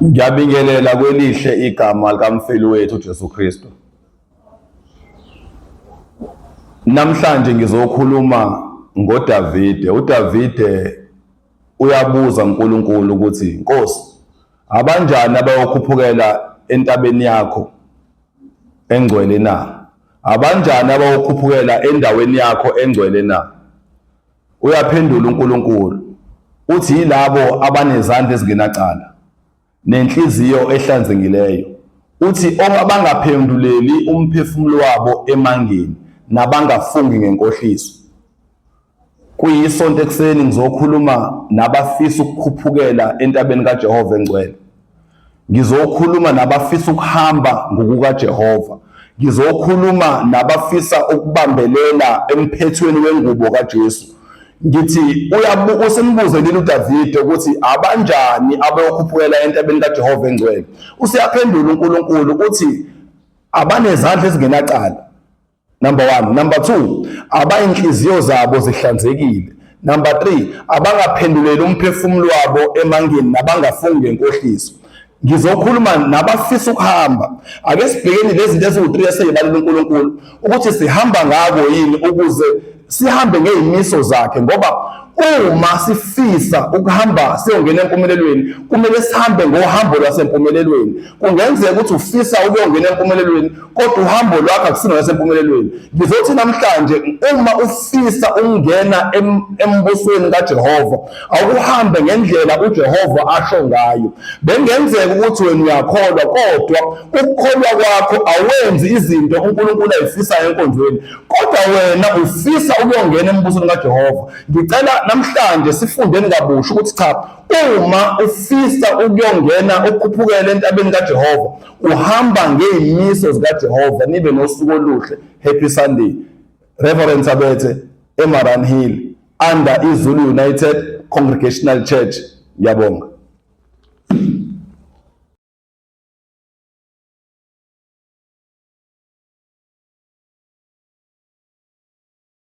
Ngiyabingelela kwelihle igama likamfeli wethu uJesu Kristu. Namhlanje ngizokhuluma ngoDavide. uDavide uyabuza uNkulunkulu ukuthi, Nkosi, abanjani abayokhuphukela entabeni yakho engcwele na? Abanjani abayokhuphukela endaweni yakho engcwele na? Uyaphendula uNkulunkulu uthi yilabo abanezandla ezingenacala nenhliziyo ehlanzekileyo. Uthi abangaphenduleli umphefumulo wabo emangeni nabangafungi ngenkohliso. Kuyisonto ekuseni ngizokhuluma nabafisa ukukhuphukela entabeni kaJehova engcwele. Ngizokhuluma nabafisa ukuhamba ngokukaJehova. Ngizokhuluma nabafisa ukubambelela emphethweni wengubo kaJesu. Ngithi usembuze leli uDavide ukuthi abanjani abayokhuphukela entabeni kaJehova engcwele. Useyaphendula uNkulunkulu uthi abanezandla ezingenacala. Number 1. Number 2, abayinhliziyo zabo zihlanzekile. Number 3, abangaphenduleli umphefumulo wabo emangeni nabangafungi ngenkohliso. Ngizokhuluma nabafisa ukuhamba. Ake sibhekeni lezi zinto eziwu-3 eseyibalela uNkulunkulu ukuthi sihamba ngako yini ukuze sihambe ngey'miso zakhe, ngoba uma sifisa ukuhamba siyongena empumelelweni kumele sihambe ngohambo lwasempumelelweni. Kungenzeka ukuthi ufisa ukuyongena empumelelweni kodwa uhambo lwakho akusilo lwasempumelelweni. Ngizothi namhlanje uma ufisa ukungena embusweni kaJehova awuhambe ngendlela uJehova asho ngayo. Bengenzeka ukuthi wena uyakholwa kodwa ukukholwa kwakho awenzi izinto uNkulunkulu ayifisayo enkonzweni, kodwa wena ufisa ukuyongena embusweni kaJehova. Ngicela namhlanje sifundeni kabusha ukuthi cha, uma ufisa ukuyongena ukukhuphukela entabeni kaJehova uhamba ngey'miso zikaJehova. Nibe nosuku oluhle. Happy Sunday. Reverend Sabethe, Emaran Hill, under iZulu United Congregational Church. Ngiyabonga.